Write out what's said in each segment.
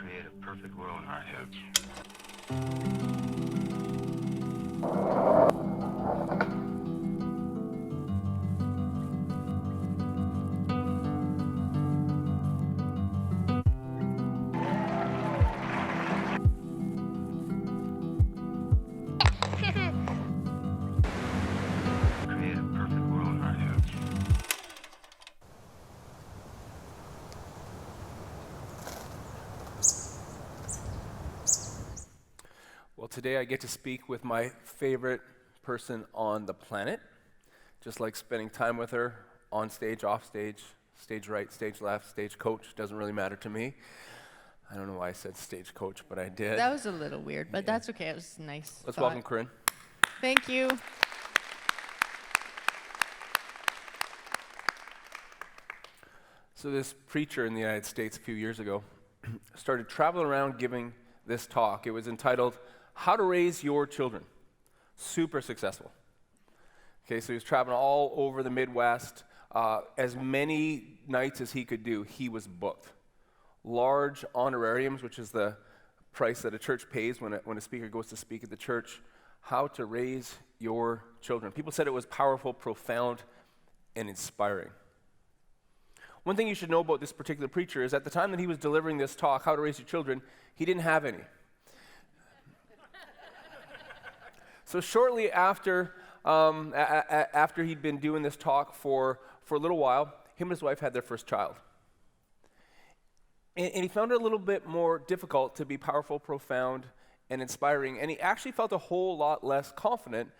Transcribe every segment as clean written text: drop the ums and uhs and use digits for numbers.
create a perfect world in our heads. Create a perfect world in our heads. Well, today I get to speak with my favorite person on the planet. Just like spending time with her on stage, off stage, stage right, stage left, stage coach, doesn't really matter to me. I don't know why I said stage coach, but I did. That was a little weird, but that's okay. It was nice. Let's welcome Corinne. Thank you. So this preacher in the United States a few years ago started traveling around giving this talk. It was entitled, How to Raise Your Children. Super successful. Okay, so he was traveling all over the Midwest. As many nights as he could do, he was booked. Large honorariums, which is the price that a church pays when a speaker goes to speak at the church. How to raise your children. People said it was powerful, profound, and inspiring. One thing you should know about this particular preacher is at the time that he was delivering this talk, How to Raise Your Children, he didn't have any. So shortly after he'd been doing this talk for a little while, him and his wife had their first child. And he found it a little bit more difficult to be powerful, profound, and inspiring, and he actually felt a whole lot less confident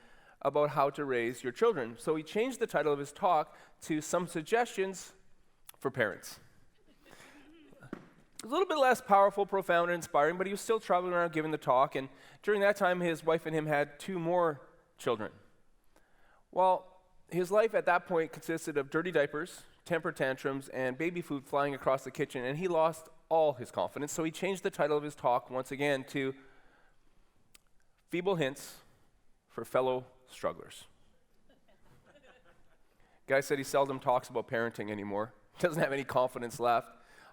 about how to raise your children. So he changed the title of his talk to Some Suggestions for Parents. A little bit less powerful, profound, and inspiring, but he was still traveling around giving the talk, and during that time, his wife and him had 2 more children. Well, his life at that point consisted of dirty diapers, temper tantrums, and baby food flying across the kitchen, and he lost all his confidence, so he changed the title of his talk once again to Feeble Hints for Fellow Strugglers. Guy said he seldom talks about parenting anymore. Doesn't have any confidence left.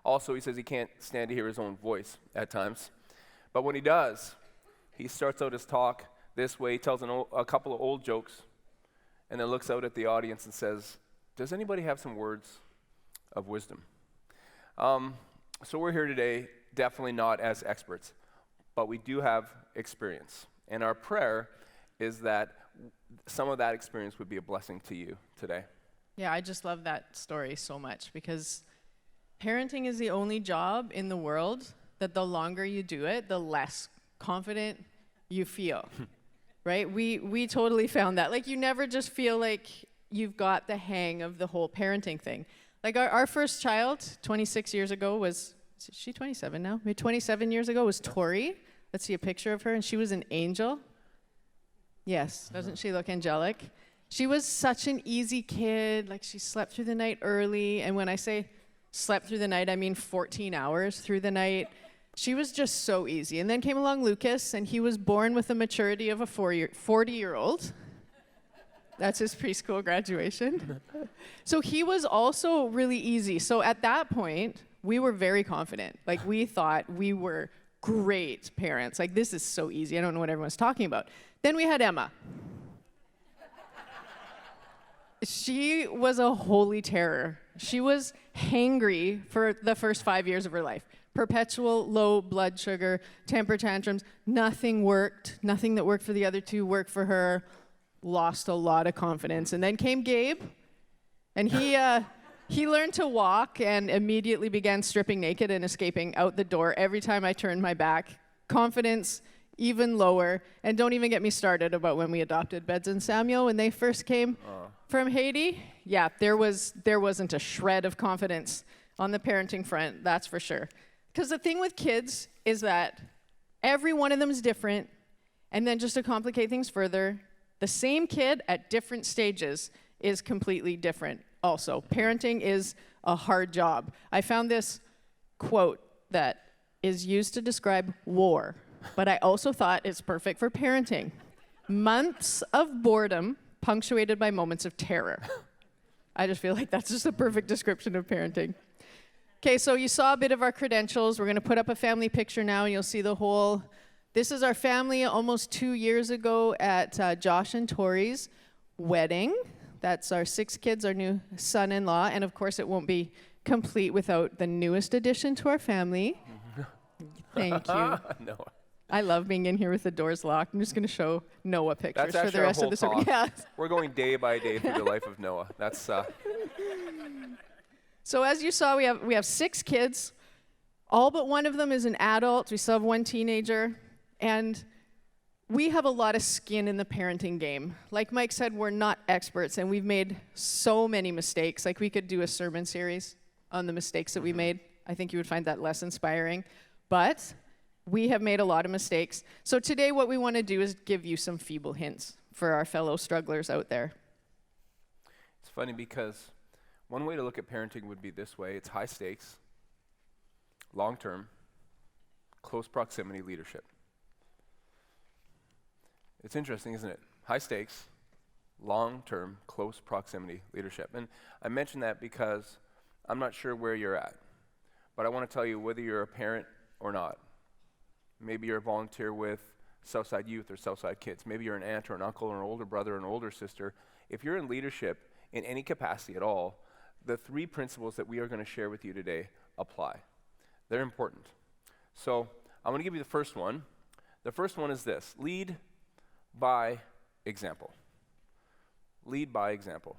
Also, he says he can't stand to hear his own voice at times. But when he does, he starts out his talk this way. He tells a couple of old jokes and then looks out at the audience and says, does anybody have some words of wisdom? So we're here today, definitely not as experts, but we do have experience. And our prayer is that some of that experience would be a blessing to you today. Yeah, I just love that story so much because parenting is the only job in the world that the longer you do it, the less confident you feel, right? We totally found that. Like, you never just feel like you've got the hang of the whole parenting thing. Like, our first child, 26 years ago, is she 27 now? Maybe 27 years ago was Tori. Let's see a picture of her, and she was an angel. Yes, doesn't she look angelic? She was such an easy kid. Like, she slept through the night early, and when I say slept through the night, I mean 14 hours through the night. She was just so easy. And then came along Lucas, and he was born with the maturity of a 40-year-old. That's his preschool graduation. So he was also really easy. So at that point, we were very confident. Like, we thought we were great parents. Like, this is so easy. I don't know what everyone's talking about. Then we had Emma. She was a holy terror. She was hangry for the first 5 years of her life. Perpetual low blood sugar, temper tantrums. Nothing worked. Nothing that worked for the other 2 worked for her. Lost a lot of confidence. And then came Gabe, and he learned to walk and immediately began stripping naked and escaping out the door every time I turned my back. Confidence even lower. And don't even get me started about when we adopted Beds and Samuel when they first came from Haiti. Yeah, there wasn't a shred of confidence on the parenting front, that's for sure. Because the thing with kids is that every one of them is different, and then just to complicate things further, the same kid at different stages is completely different also. Parenting is a hard job. I found this quote that is used to describe war, but I also thought it's perfect for parenting. Months of boredom punctuated by moments of terror. I just feel like that's just a perfect description of parenting. Okay, so you saw a bit of our credentials. We're going to put up a family picture now, and you'll see the whole. This is our family almost 2 years ago at Josh and Tori's wedding. That's our 6 kids, our new son-in-law, and of course it won't be complete without the newest addition to our family. Thank you. No. I love being in here with the doors locked. I'm just going to show Noah pictures for the rest of the service. Yeah. We're going day by day through the life of Noah. That's So as you saw, we have 6 kids. All but one of them is an adult. We still have 1 teenager. And we have a lot of skin in the parenting game. Like Mike said, we're not experts, and we've made so many mistakes. Like, we could do a sermon series on the mistakes that we made. I think you would find that less inspiring. But we have made a lot of mistakes. So today what we want to do is give you some feeble hints for our fellow strugglers out there. It's funny because one way to look at parenting would be this way. It's high stakes, long-term, close proximity leadership. It's interesting, isn't it? High stakes, long-term, close proximity leadership. And I mention that because I'm not sure where you're at, but I want to tell you, whether you're a parent or not, maybe you're a volunteer with Southside Youth or Southside Kids, maybe you're an aunt or an uncle or an older brother or an older sister, if you're in leadership in any capacity at all, the 3 principles that we are going to share with you today apply. They're important. So I'm going to give you the first one. The first one is this: lead by example. Lead by example.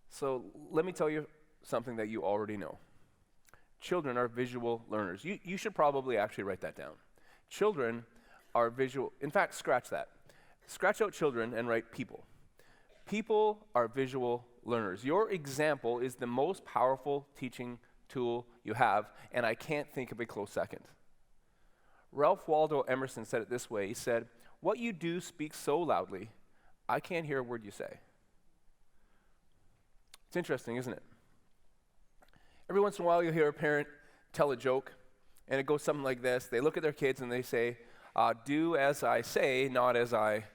So let me tell you something that you already know. Children are visual learners. You should probably actually write that down. Children are visual. In fact, scratch that. Scratch out children and write people. People are visual learners. Your example is the most powerful teaching tool you have, and I can't think of a close second. Ralph Waldo Emerson said it this way. He said, "What you do speaks so loudly, I can't hear a word you say." It's interesting, isn't it? Every once in a while you'll hear a parent tell a joke, and it goes something like this. They look at their kids and they say, "Do as I say, not as I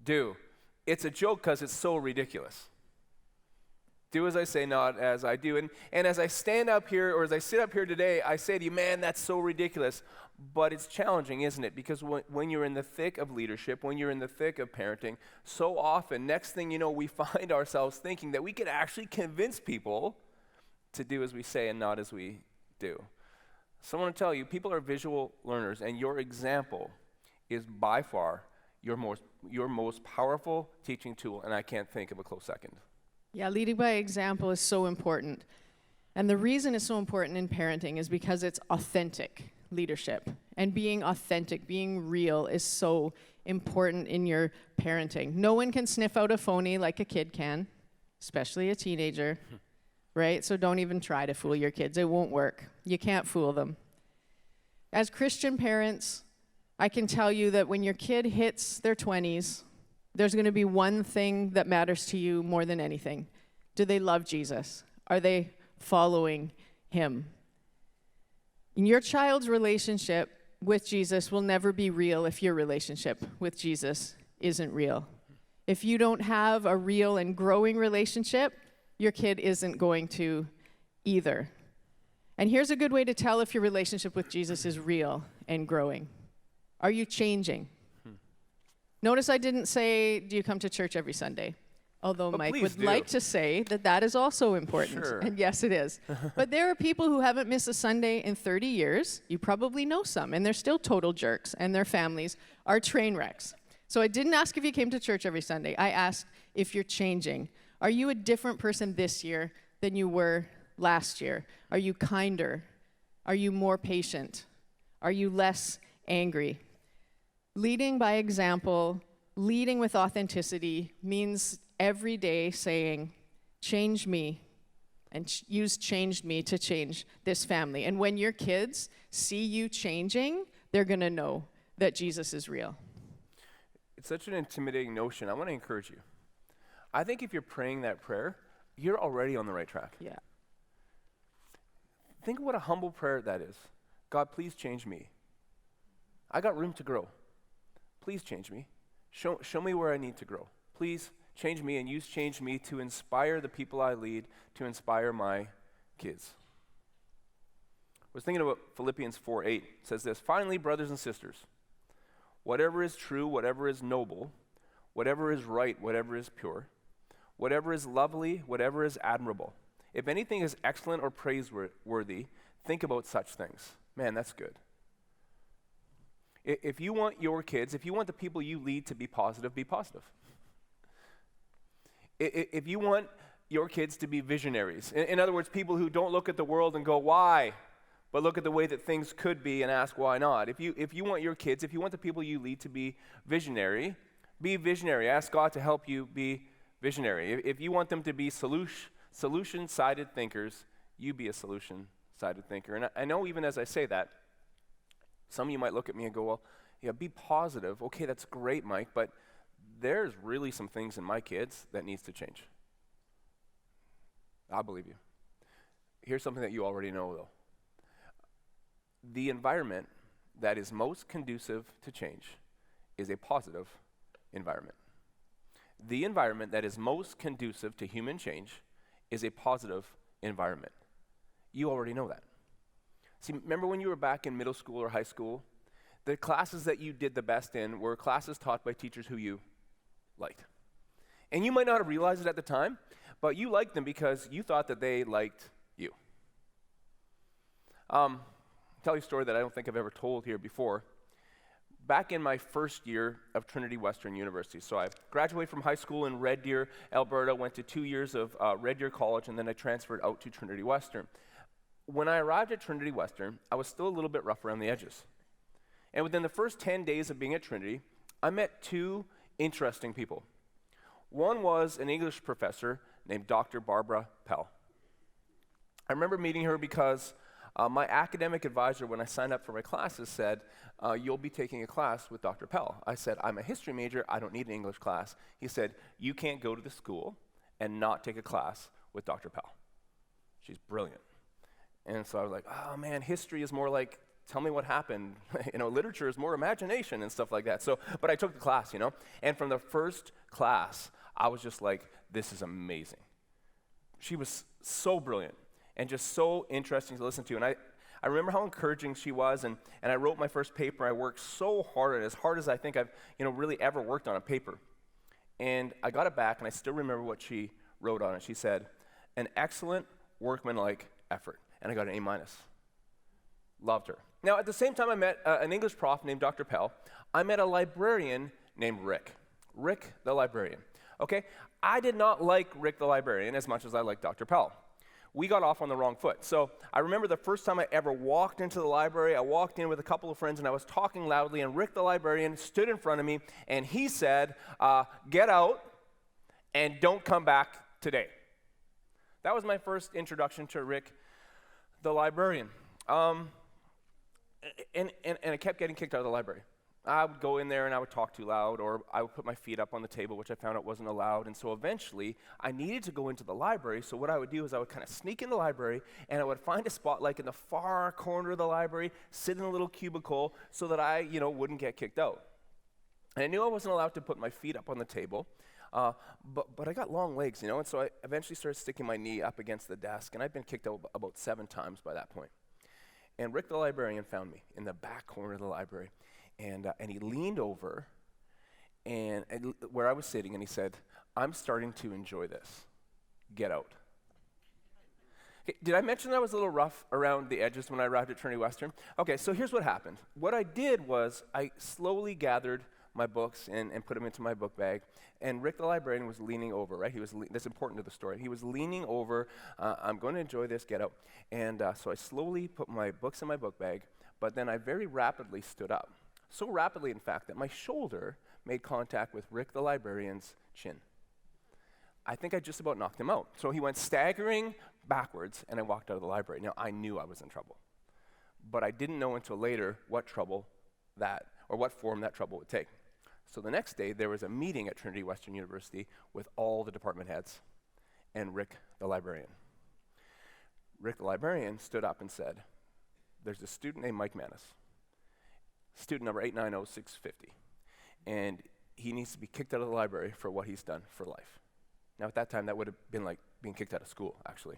do." It's a joke because it's so ridiculous. Do as I say, not as I do. And as I stand up here, or as I sit up here today, I say to you, man, that's so ridiculous. But it's challenging, isn't it? Because when you're in the thick of leadership, when you're in the thick of parenting, so often, next thing you know, we find ourselves thinking that we could actually convince people to do as we say and not as we do. So I want to tell you, people are visual learners, and your example is by far your most powerful teaching tool, and I can't think of a close second. Yeah, leading by example is so important. And the reason it's so important in parenting is because it's authentic leadership. And being authentic, being real is so important in your parenting. No one can sniff out a phony like a kid can, especially a teenager, right? So don't even try to fool your kids. It won't work. You can't fool them. As Christian parents, I can tell you that when your kid hits their 20s, there's going to be one thing that matters to you more than anything. Do they love Jesus? Are they following him? And your child's relationship with Jesus will never be real if your relationship with Jesus isn't real. If you don't have a real and growing relationship, your kid isn't going to either. And here's a good way to tell if your relationship with Jesus is real and growing. Are you changing? Notice I didn't say, do you come to church every Sunday? Although Mike would like to say that that is also important. Sure. And yes, it is. But there are people who haven't missed a Sunday in 30 years. You probably know some, and they're still total jerks, and their families are train wrecks. So I didn't ask if you came to church every Sunday. I asked if you're changing. Are you a different person this year than you were last year? Are you kinder? Are you more patient? Are you less angry? Leading by example, leading with authenticity means every day saying, change me, and use changed me to change this family. And when your kids see you changing, they're going to know that Jesus is real. It's such an intimidating notion. I want to encourage you. I think if you're praying that prayer, you're already on the right track. Yeah. Think of what a humble prayer that is. God, please change me. I got room to grow. Please change me. Show me where I need to grow. Please change me, and use change me to inspire the people I lead, to inspire my kids. was thinking about Philippians 4:8. It says this, "Finally, brothers and sisters, whatever is true, whatever is noble, whatever is right, whatever is pure, whatever is lovely, whatever is admirable, if anything is excellent or praiseworthy, think about such things." Man, that's good. If you want your kids, if you want the people you lead to be positive, be positive. If you want your kids to be visionaries, in other words, people who don't look at the world and go, why? But look at the way that things could be and ask why not. If you want your kids, if you want the people you lead to be visionary, be visionary. Ask God to help you be visionary. If you want them to be solution-sided thinkers, you be a solution-sided thinker. And I know even as I say that, some of you might look at me and go, well, yeah, be positive. Okay, that's great, Mike, but there's really some things in my kids that needs to change. I believe you. Here's something that you already know, though. The environment that is most conducive to change is a positive environment. The environment that is most conducive to human change is a positive environment. You already know that. See, remember when you were back in middle school or high school? The classes that you did the best in were classes taught by teachers who you liked. And you might not have realized it at the time, but you liked them because you thought that they liked you. Tell you a story that I don't think I've ever told here before. Back in my first year of Trinity Western University, so I graduated from high school in Red Deer, Alberta, went to 2 years of Red Deer College, and then I transferred out to Trinity Western. When I arrived at Trinity Western, I was still a little bit rough around the edges. And within the first 10 days of being at Trinity, I met two interesting people. One was an English professor named Dr. Barbara Pell. I remember meeting her because my academic advisor, when I signed up for my classes, said, you'll be taking a class with Dr. Pell. I said, I'm a history major, I don't need an English class. He said, you can't go to the school and not take a class with Dr. Pell. She's brilliant. And so I was like, oh man, history is more like, tell me what happened. Literature is more imagination and stuff like that. But I took the class, and from the first class, I was just like, this is amazing. She was so brilliant and just so interesting to listen to. And I remember how encouraging she was, and I wrote my first paper. I worked so hard, as hard as I think I've really ever worked on a paper. And I got it back, and I still remember what she wrote on it. She said, an excellent workmanlike effort. And I got an A-. Loved her. Now, at the same time I met an English prof named Dr. Pell, I met a librarian named Rick. Rick the librarian. Okay? I did not like Rick the librarian as much as I liked Dr. Pell. We got off on the wrong foot. So I remember the first time I ever walked into the library, I walked in with a couple of friends and I was talking loudly, and Rick the librarian stood in front of me and he said, get out and don't come back today. That was my first introduction to Rick the librarian. And I kept getting kicked out of the library. I would go in there and I would talk too loud, or I would put my feet up on the table, which I found out wasn't allowed. And so eventually, I needed to go into the library. So what I would do is I would kind of sneak in the library, and I would find a spot like in the far corner of the library, sit in a little cubicle so that I, wouldn't get kicked out. And I knew I wasn't allowed to put my feet up on the table, but I got long legs, and so I eventually started sticking my knee up against the desk, and I'd been kicked out about 7 times by that point. And Rick the librarian found me in the back corner of the library, and he leaned over and where I was sitting, and he said, I'm starting to enjoy this. Get out. Okay, did I mention I was a little rough around the edges when I arrived at Trinity Western? Okay, so here's what happened. What I did was I slowly gathered my books and put them into my book bag, and Rick the librarian was leaning over, right? That's important to the story. He was leaning over, I'm going to enjoy this, get out. And so I slowly put my books in my book bag, but then I very rapidly stood up. So rapidly, in fact, that my shoulder made contact with Rick the librarian's chin. I think I just about knocked him out. So he went staggering backwards, and I walked out of the library. Now, I knew I was in trouble, but I didn't know until later what form that trouble would take. So the next day, there was a meeting at Trinity Western University with all the department heads and Rick the librarian. Rick the librarian stood up and said, there's a student named Mike Manis, student number 890650, and he needs to be kicked out of the library for what he's done for life. Now, at that time, that would have been like being kicked out of school, actually.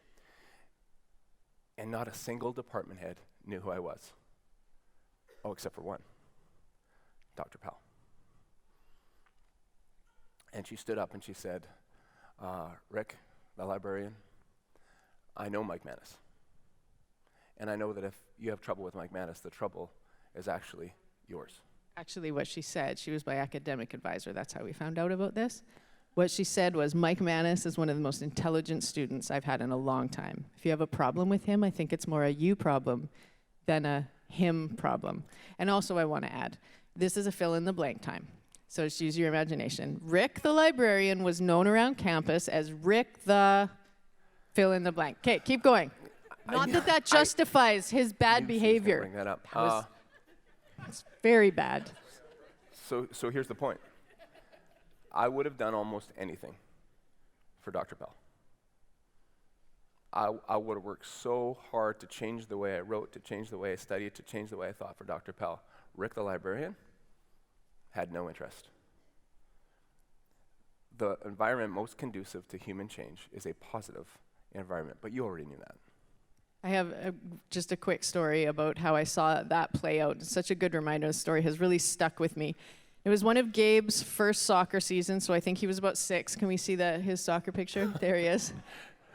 and not a single department head knew who I was. Oh, except for one, Dr. Powell. And she stood up and she said, Rick, the librarian, I know Mike Manis. And I know that if you have trouble with Mike Manis, the trouble is actually yours. Actually, what she said, she was my academic advisor. That's how we found out about this. What she said was, Mike Manis is one of the most intelligent students I've had in a long time. If you have a problem with him, I think it's more a you problem than a him problem. And also, I want to add, this is a fill in the blank time. So just use your imagination. Rick the librarian was known around campus as Rick the fill in the blank. Okay, keep going. Not that justifies his bad behavior. Bring that up. It's very bad. So here's the point. I would have done almost anything for Dr. Pell. I would have worked so hard to change the way I wrote, to change the way I studied, to change the way I thought for Dr. Pell. Rick the librarian had no interest. The environment most conducive to human change is a positive environment, but you already knew that. I have just a quick story about how I saw that play out. It's such a good reminder. The story has really stuck with me. It was one of Gabe's first soccer seasons, so I think he was about 6. Can we see his soccer picture? There he is.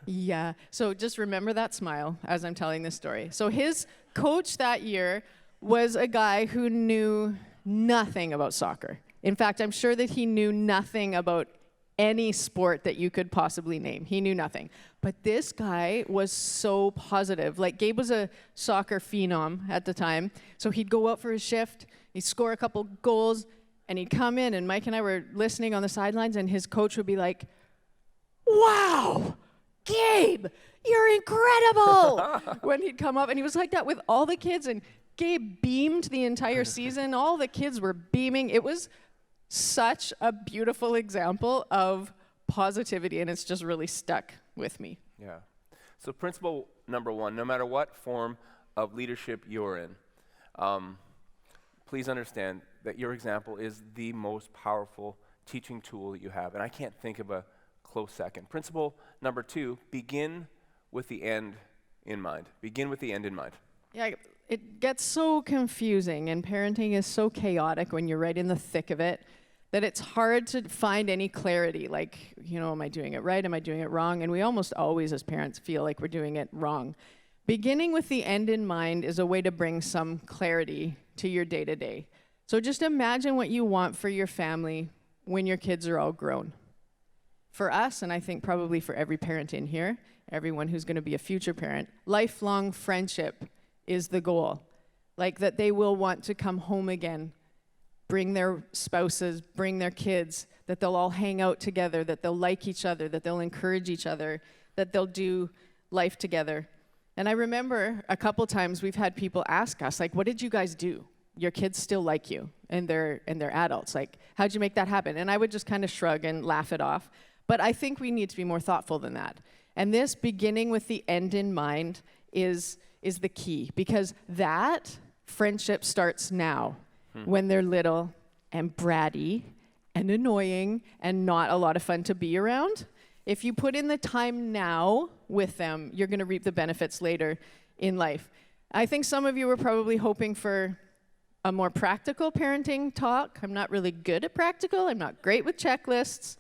Yeah. So just remember that smile as I'm telling this story. So his coach that year was a guy who knew nothing about soccer. In fact, I'm sure that he knew nothing about any sport that you could possibly name. He knew nothing. But this guy was so positive. Like, Gabe was a soccer phenom at the time, so he'd go out for his shift, he'd score a couple goals, and he'd come in, and Mike and I were listening on the sidelines, and his coach would be like, "Wow, Gabe, you're incredible!" when he'd come up, and he was like that with all the kids, and Gabe beamed the entire season. All the kids were beaming. It was such a beautiful example of positivity, and it's just really stuck with me. Yeah. So principle number 1, no matter what form of leadership you're in, please understand that your example is the most powerful teaching tool that you have, and I can't think of a close second. Principle number 2, begin with the end in mind. Begin with the end in mind. Yeah, it gets so confusing, and parenting is so chaotic when you're right in the thick of it, that it's hard to find any clarity. Like, am I doing it right? Am I doing it wrong? And we almost always, as parents, feel like we're doing it wrong. Beginning with the end in mind is a way to bring some clarity to your day-to-day. So just imagine what you want for your family when your kids are all grown. For us, and I think probably for every parent in here, everyone who's going to be a future parent, lifelong friendship is the goal. Like, that they will want to come home again, bring their spouses, bring their kids, that they'll all hang out together, that they'll like each other, that they'll encourage each other, that they'll do life together. And I remember a couple times we've had people ask us, like, what did you guys do? Your kids still like you, and they're adults. Like, how'd you make that happen? And I would just kind of shrug and laugh it off. But I think we need to be more thoughtful than that. And this beginning with the end in mind is the key, because that friendship starts now. When they're little and bratty and annoying and not a lot of fun to be around. If you put in the time now with them, you're going to reap the benefits later in life. I think some of you were probably hoping for a more practical parenting talk. I'm not really good at practical. I'm not great with checklists.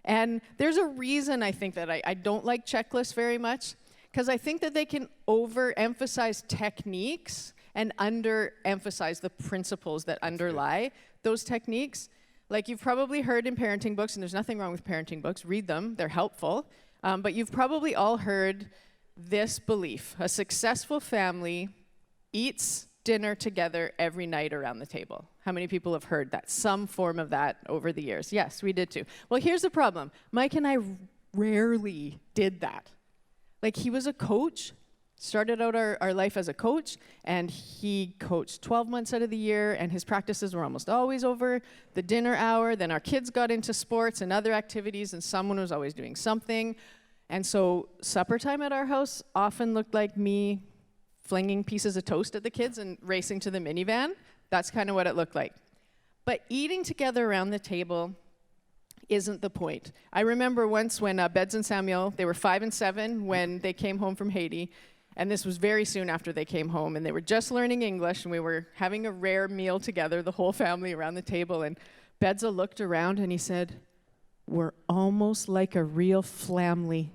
And there's a reason I think that I don't like checklists very much, because I think that they can overemphasize techniques and underemphasize the principles that underlie those techniques. Like, you've probably heard in parenting books, and there's nothing wrong with parenting books, read them, they're helpful, but you've probably all heard this belief: a successful family eats dinner together every night around the table. How many people have heard that, some form of that over the years? Yes, we did too. Well, here's the problem. Mike and I rarely did that. Like, he was a coach, started out our life as a coach, and he coached 12 months out of the year, and his practices were almost always over the dinner hour. Then our kids got into sports and other activities, and someone was always doing something. And so supper time at our house often looked like me flinging pieces of toast at the kids and racing to the minivan. That's kind of what it looked like. But eating together around the table isn't the point. I remember once when Beds and Samuel, they were 5 and 7 when they came home from Haiti, And this was very soon after they came home, and they were just learning English, and we were having a rare meal together, the whole family around the table, and Bedza looked around and he said, "We're almost like a real family."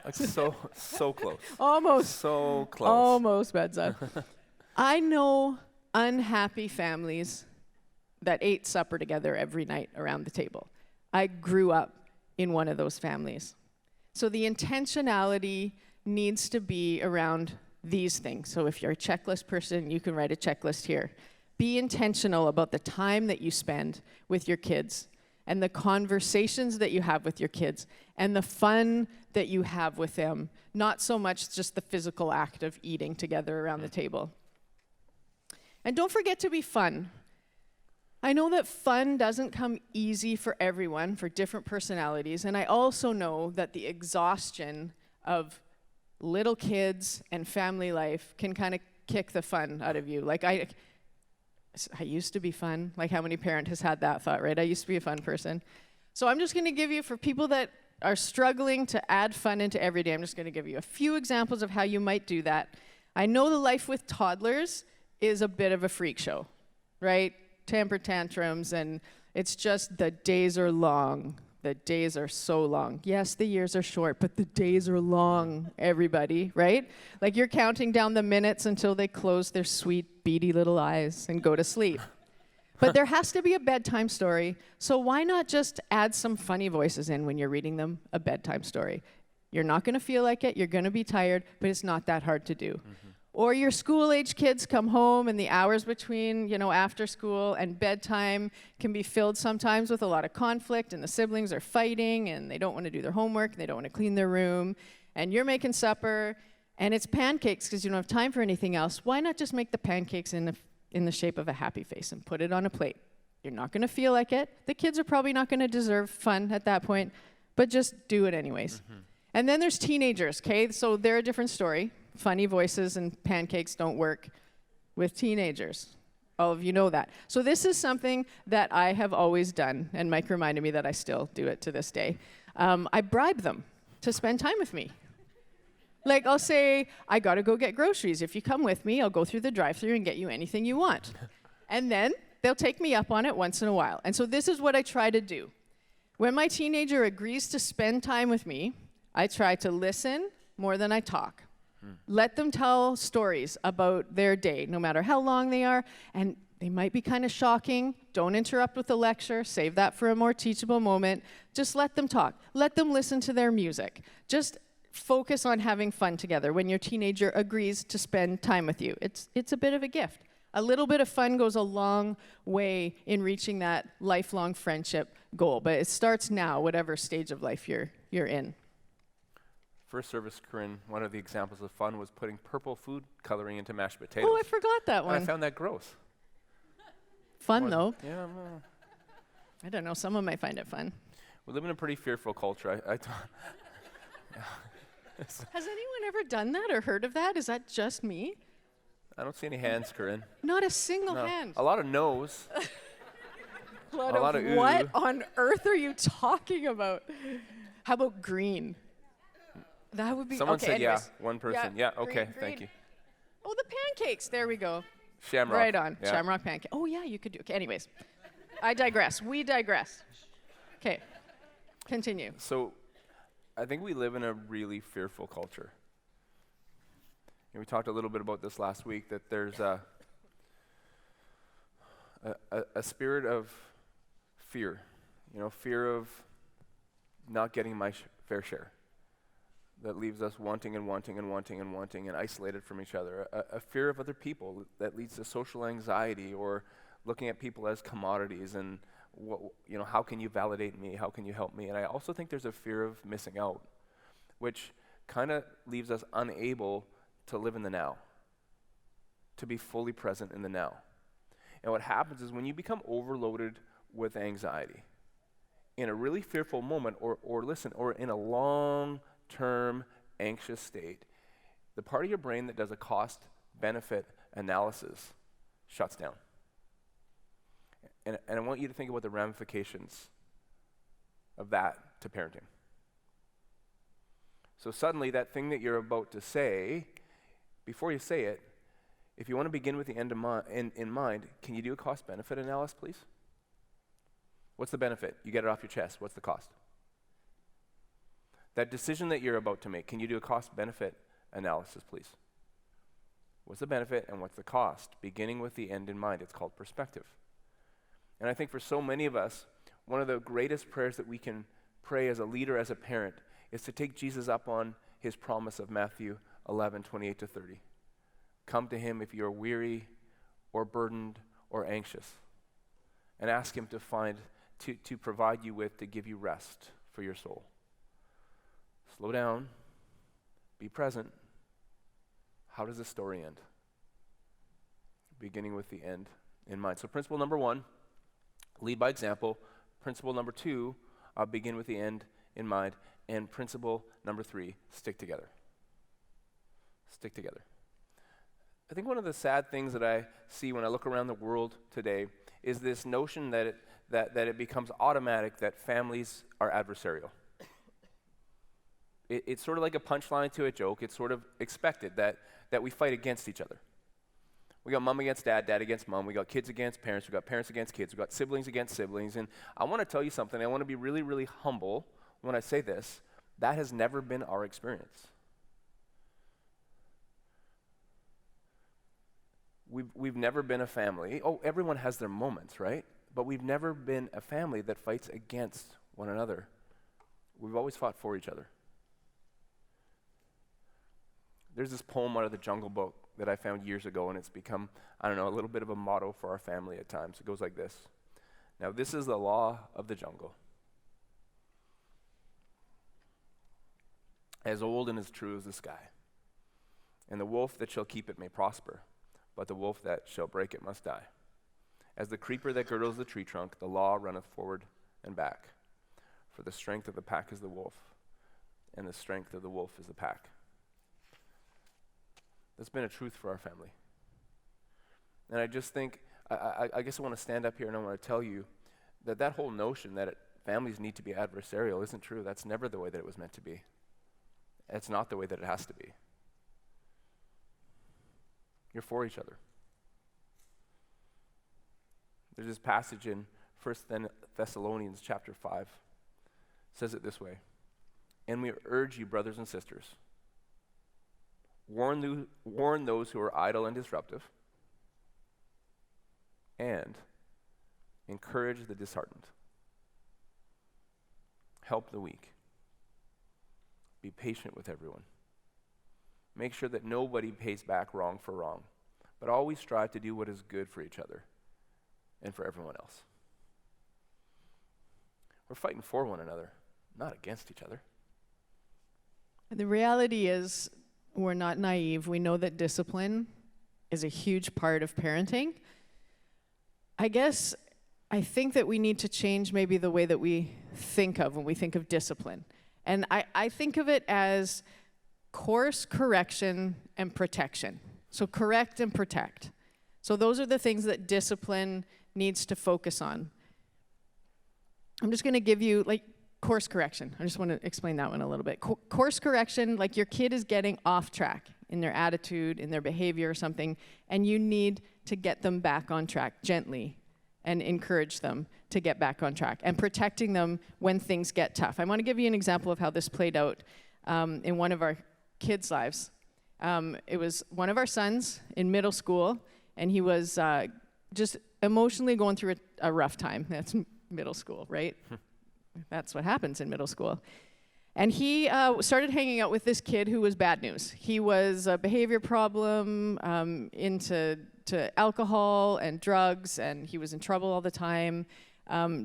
Like so close. Almost. So close. Almost, Bedza. I know unhappy families that ate supper together every night around the table. I grew up in one of those families. So the intentionality needs to be around these things. So if you're a checklist person, you can write a checklist here. Be intentional about the time that you spend with your kids and the conversations that you have with your kids and the fun that you have with them, not so much just the physical act of eating together around the table. And don't forget to be fun. I know that fun doesn't come easy for everyone, for different personalities, and I also know that the exhaustion of little kids and family life can kind of kick the fun out of you. Like I used to be fun. Like how many parent has had that thought, right? I used to be a fun person. So I'm just going to give you, for people that are struggling to add fun into every day, I'm just going to give you a few examples of how you might do that. I know the life with toddlers is a bit of a freak show, right? Temper tantrums, and it's just the days are long. The days are so long. Yes, the years are short, but the days are long, everybody, right? Like you're counting down the minutes until they close their sweet, beady little eyes and go to sleep. But there has to be a bedtime story, so why not just add some funny voices in when you're reading them a bedtime story? You're not going to feel like it, you're going to be tired, but it's not that hard to do. Mm-hmm. Or your school-age kids come home and the hours between, after school and bedtime can be filled sometimes with a lot of conflict, and the siblings are fighting and they don't want to do their homework and they don't want to clean their room, and you're making supper and it's pancakes because you don't have time for anything else. Why not just make the pancakes in the shape of a happy face and put it on a plate? You're not going to feel like it. The kids are probably not going to deserve fun at that point, but just do it anyways. Mm-hmm. And then there's teenagers, okay? So they're a different story. Funny voices and pancakes don't work with teenagers. All of you know that. So this is something that I have always done, and Mike reminded me that I still do it to this day. I bribe them to spend time with me. Like I'll say, I gotta go get groceries. If you come with me, I'll go through the drive-thru and get you anything you want. And then they'll take me up on it once in a while. And so this is what I try to do. When my teenager agrees to spend time with me, I try to listen more than I talk. Let them tell stories about their day, no matter how long they are, and they might be kind of shocking. Don't interrupt with a lecture. Save that for a more teachable moment. Just let them talk. Let them listen to their music. Just focus on having fun together when your teenager agrees to spend time with you. It's a bit of a gift. A little bit of fun goes a long way in reaching that lifelong friendship goal, but it starts now, whatever stage of life you're in. First service, Corinne, one of the examples of fun was putting purple food coloring into mashed potatoes. Oh, I forgot that one. And I found that gross. Fun, though. Yeah. I don't know. Someone might find it fun. We live in a pretty fearful culture. Has anyone ever done that or heard of that? Is that just me? I don't see any hands, Corinne. Not a single hand. A lot of no's. a lot of what on earth are you talking about? How about green? That would be Someone okay, said anyways. yeah, one person. Yeah, okay, green. thank you. Oh, the pancakes. There we go. Shamrock. Right on. Yeah. Shamrock pancake. Oh, yeah, you could do. Okay, anyways. I digress. We digress. Okay. Continue. So I think we live in a really fearful culture. And we talked a little bit about this last week, that there's a spirit of fear. Fear of not getting my fair share. That leaves us wanting and wanting and wanting and wanting and isolated from each other. A fear of other people that leads to social anxiety, or looking at people as commodities and how can you validate me? How can you help me? And I also think there's a fear of missing out, which kind of leaves us unable to live in the now, to be fully present in the now. And what happens is when you become overloaded with anxiety in a really fearful moment, or in a long-term anxious state, the part of your brain that does a cost-benefit analysis shuts down. And I want you to think about the ramifications of that to parenting. So suddenly that thing that you're about to say, before you say it, if you want to begin with the end in mind, can you do a cost-benefit analysis, please? What's the benefit? You get it off your chest. What's the cost? That decision that you're about to make, can you do a cost-benefit analysis, please? What's the benefit and what's the cost? Beginning with the end in mind. It's called perspective. And I think for so many of us, one of the greatest prayers that we can pray as a leader, as a parent, is to take Jesus up on his promise of Matthew 11:28-30. Come to him if you're weary or burdened or anxious, and ask him to provide you with, to give you rest for your soul. Slow down, be present. How does this story end? Beginning with the end in mind. So principle number 1, lead by example. Principle number 2, begin with the end in mind. And principle number 3, stick together. Stick together. I think one of the sad things that I see when I look around the world today is this notion that it becomes automatic that families are adversarial. It's sort of like a punchline to a joke. It's sort of expected that we fight against each other. We got mom against dad, dad against mom. We got kids against parents. We got parents against kids. We got siblings against siblings. And I want to tell you something. I want to be really, really humble when I say this. That has never been our experience. We've never been a family. Oh, everyone has their moments, right? But we've never been a family that fights against one another. We've always fought for each other. There's this poem out of the Jungle Book that I found years ago, and it's become, a little bit of a motto for our family at times. It goes like this. Now, this is the law of the jungle. As old and as true as the sky. And the wolf that shall keep it may prosper, but the wolf that shall break it must die. As the creeper that girdles the tree trunk, the law runneth forward and back. For the strength of the pack is the wolf, and the strength of the wolf is the pack. That's been a truth for our family. And I just think, I guess I want to stand up here and I want to tell you that whole notion that families need to be adversarial isn't true. That's never the way that it was meant to be. It's not the way that it has to be. You're for each other. There's this passage in 1 Thessalonians chapter 5. It says it this way. And we urge you, brothers and sisters, warn those who are idle and disruptive, and encourage the disheartened. Help the weak. Be patient with everyone. Make sure that nobody pays back wrong for wrong, but always strive to do what is good for each other and for everyone else. We're fighting for one another, not against each other. The reality is, we're not naive. We know that discipline is a huge part of parenting. I think that we need to change maybe the way that we think of when we think of discipline. And I think of it as course correction and protection. So correct and protect. So those are the things that discipline needs to focus on. I'm just going to give you course correction. I just want to explain that one a little bit. Course correction, like your kid is getting off track in their attitude, in their behavior or something, and you need to get them back on track gently and encourage them to get back on track and protecting them when things get tough. I want to give you an example of how this played out in one of our kids' lives. It was one of our sons in middle school, and he was just emotionally going through a rough time. That's middle school, right? That's what happens in middle school. And he started hanging out with this kid who was bad news. He was a behavior problem, into alcohol and drugs, and he was in trouble all the time.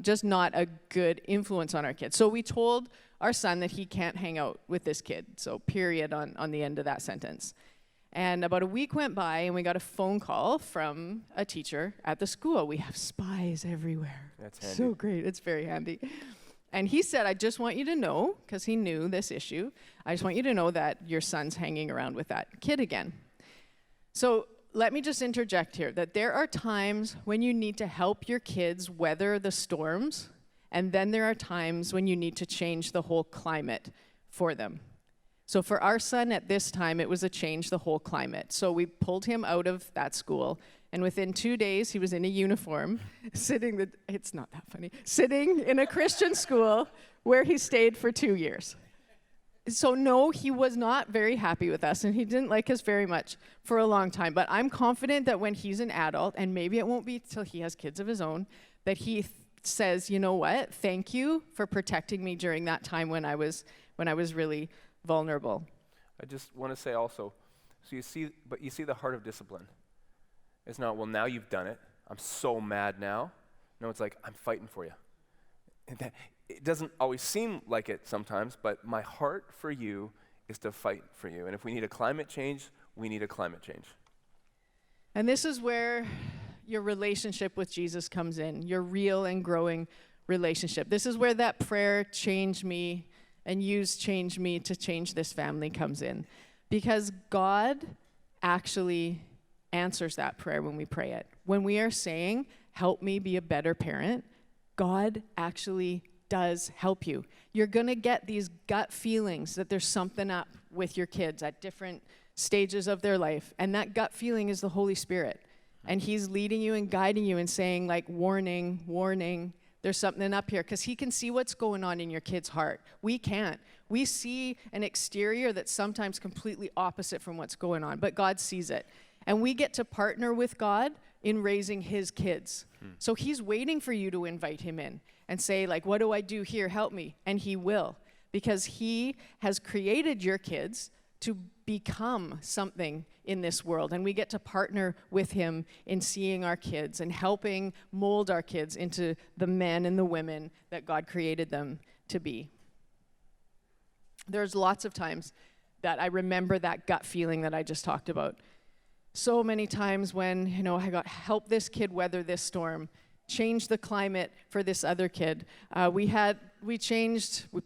Just not a good influence on our kids. So we told our son that he can't hang out with this kid. So period on the end of that sentence. And about a week went by, and we got a phone call from a teacher at the school. We have spies everywhere. That's handy. So great. It's very handy. And he said, I just want you to know, because he knew this issue, I just want you to know that your son's hanging around with that kid again. So let me just interject here, that there are times when you need to help your kids weather the storms, and then there are times when you need to change the whole climate for them. So for our son at this time, it was a change the whole climate. So we pulled him out of that school, and within 2 days, he was in a uniform, it's not that funny, sitting in a Christian school where he stayed for 2 years. So no, he was not very happy with us, and he didn't like us very much for a long time. But I'm confident that when he's an adult, and maybe it won't be till he has kids of his own, that he says, you know what, thank you for protecting me during that time when I was really vulnerable. I just want to say also, so you see the heart of discipline. It's not, well, now you've done it, I'm so mad now. No, it's like, I'm fighting for you. And it doesn't always seem like it sometimes, but my heart for you is to fight for you. And if we need a climate change, we need a climate change. And this is where your relationship with Jesus comes in, your real and growing relationship. This is where that prayer, change me, and use change me to change this family comes in. Because God actually answers that prayer when we pray it. When we are saying, help me be a better parent, God actually does help you. You're going to get these gut feelings that there's something up with your kids at different stages of their life. And that gut feeling is the Holy Spirit. And he's leading you and guiding you and saying, like, warning, warning, there's something up here. Because he can see what's going on in your kid's heart. We can't. We see an exterior that's sometimes completely opposite from what's going on. But God sees it. And we get to partner with God in raising his kids. So he's waiting for you to invite him in and say, like, what do I do here? Help me. And he will. Because he has created your kids to become something in this world. And we get to partner with him in seeing our kids and helping mold our kids into the men and the women that God created them to be. There's lots of times that I remember that gut feeling that I just talked about. So many times when, I got help this kid weather this storm, change the climate for this other kid. We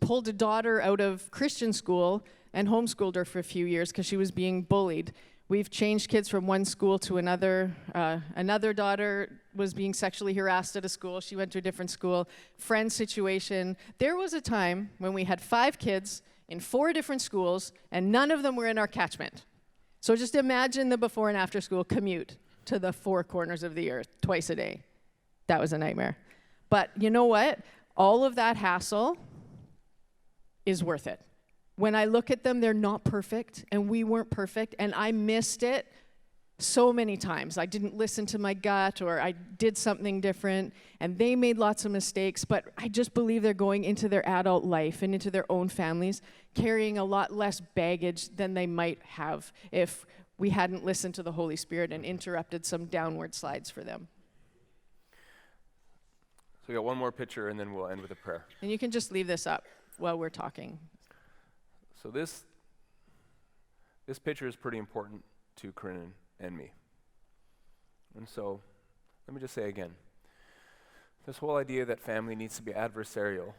pulled a daughter out of Christian school and homeschooled her for a few years because she was being bullied. We've changed kids from one school to another. Another daughter was being sexually harassed at a school. She went to a different school. Friend situation. There was a time when we had 5 kids in 4 different schools, and none of them were in our catchment. So just imagine the before and after school commute to the 4 corners of the earth twice a day. That was a nightmare. But you know what? All of that hassle is worth it. When I look at them, they're not perfect, and we weren't perfect, and I missed it so many times. I didn't listen to my gut, or I did something different, and they made lots of mistakes, but I just believe they're going into their adult life and into their own families, carrying a lot less baggage than they might have if we hadn't listened to the Holy Spirit and interrupted some downward slides for them. So we got one more picture, and then we'll end with a prayer. And you can just leave this up while we're talking. So this picture is pretty important to Corinne and me. And so, let me just say again, this whole idea that family needs to be adversarial,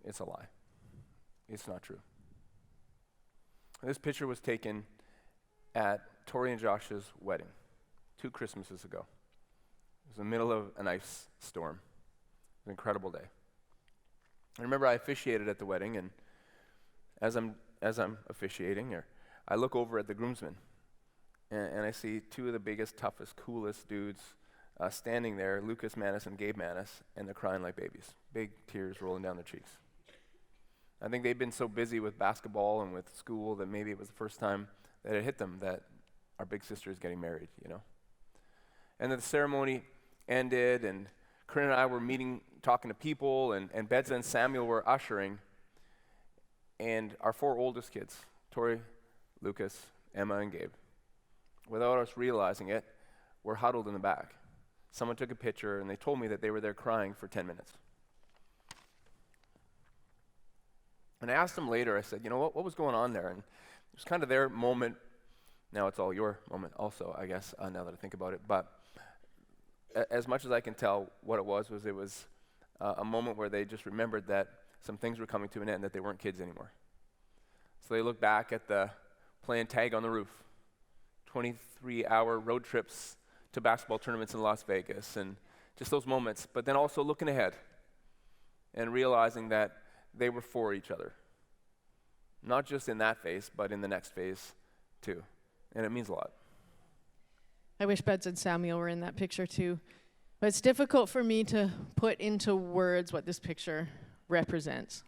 it's a lie. It's not true. This picture was taken at Tori and Josh's wedding 2 Christmases ago. It was in the middle of an ice storm. It was an incredible day. I remember I officiated at the wedding, and as I'm officiating, I look over at the groomsmen, and I see 2 of the biggest, toughest, coolest dudes standing there, Lucas Manis and Gabe Manis, and they're crying like babies, big tears rolling down their cheeks. I think they've been so busy with basketball and with school that maybe it was the first time that it hit them that our big sister is getting married, And then the ceremony ended, and Corinne and I were meeting, talking to people, and Bedza and Samuel were ushering. And our 4 oldest kids, Tori, Lucas, Emma, and Gabe, without us realizing it, were huddled in the back. Someone took a picture, and they told me that they were there crying for 10 minutes. And I asked them later, I said, what was going on there? And it was kind of their moment. Now it's all your moment also, I guess, now that I think about it. But as much as I can tell, what it was a moment where they just remembered that some things were coming to an end, that they weren't kids anymore. So they looked back at the playing tag on the roof, 23-hour road trips to basketball tournaments in Las Vegas, and just those moments, but then also looking ahead and realizing that they were for each other. not just in that phase, but in the next phase too. And it means a lot. I wish Beds and Samuel were in that picture too. But it's difficult for me to put into words what this picture represents.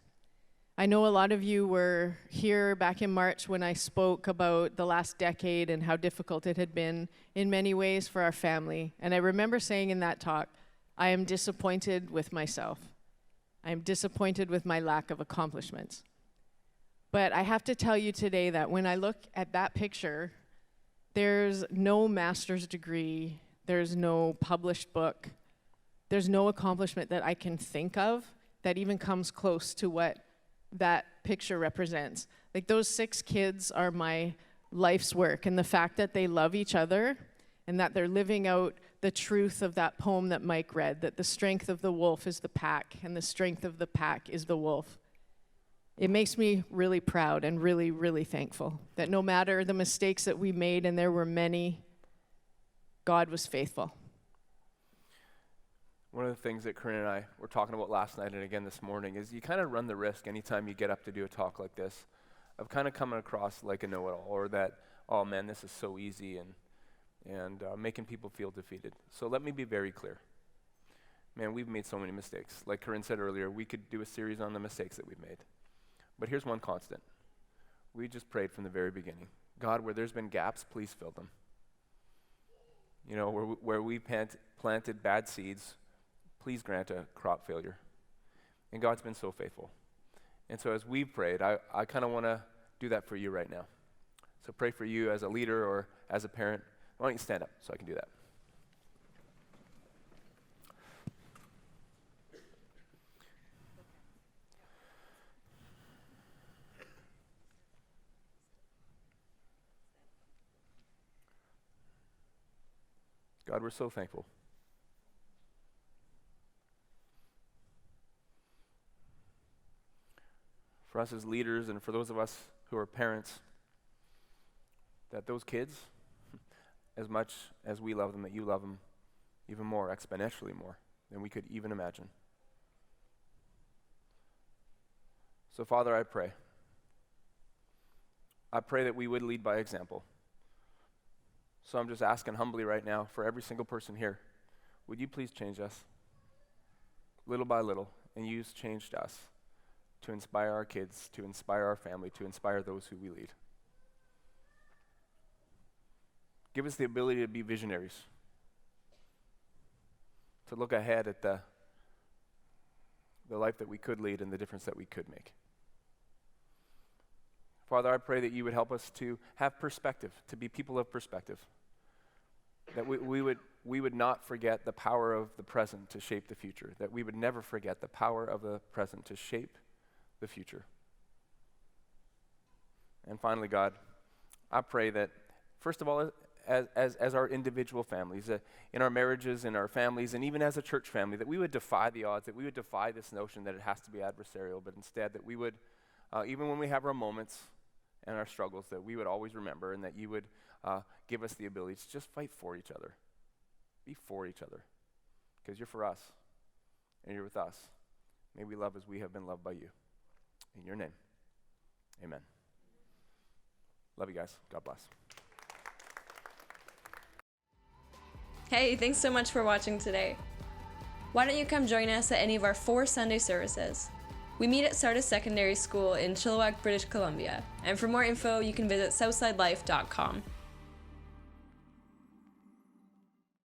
I know a lot of you were here back in March when I spoke about the last decade and how difficult it had been in many ways for our family. And I remember saying in that talk, I am disappointed with myself. I am disappointed with my lack of accomplishments. But I have to tell you today that when I look at that picture, there's no master's degree, there's no published book, there's no accomplishment that I can think of that even comes close to what that picture represents. Like, those 6 kids are my life's work, and the fact that they love each other and that they're living out the truth of that poem that Mike read, that the strength of the wolf is the pack and the strength of the pack is the wolf. It makes me really proud and really, really thankful that no matter the mistakes that we made, and there were many, God was faithful. One of the things that Corinne and I were talking about last night and again this morning is you kind of run the risk anytime you get up to do a talk like this of kind of coming across like a know-it-all, or that, oh man, this is so easy, and making people feel defeated. So let me be very clear. Man, we've made so many mistakes. Like Corinne said earlier, we could do a series on the mistakes that we've made. But here's one constant. We just prayed from the very beginning. God, where there's been gaps, please fill them. You know, where we planted bad seeds, please grant a crop failure. And God's been so faithful. And so as we've prayed, I kind of want to do that for you right now. So pray for you as a leader or as a parent. Why don't you stand up so I can do that? God, we're so thankful. For us as leaders and for those of us who are parents, that those kids, as much as we love them, that you love them even more, exponentially more than we could even imagine. So Father, I pray that we would lead by example. So I'm just asking humbly right now for every single person here, would you please change us little by little, and use changed us to inspire our kids, to inspire our family, to inspire those who we lead. Give us the ability to be visionaries, to look ahead at the life that we could lead and the difference that we could make. Father, I pray that you would help us to have perspective, to be people of perspective. That we would not forget the power of the present to shape the future. That we would never forget the power of the present to shape the future. And finally, God, I pray that, first of all, as our individual families, in our marriages, in our families, and even as a church family, that we would defy the odds, that we would defy this notion that it has to be adversarial, but instead that we would, even when we have our moments and our struggles, that we would always remember, and that you would give us the ability to just fight for each other. Be for each other. Because you're for us, and you're with us. May we love as we have been loved by you. In your name, amen. Love you guys. God bless. Hey, thanks so much for watching today. Why don't you come join us at any of our 4 Sunday services? We meet at Sardis Secondary School in Chilliwack, British Columbia. And for more info, you can visit southsidelife.com.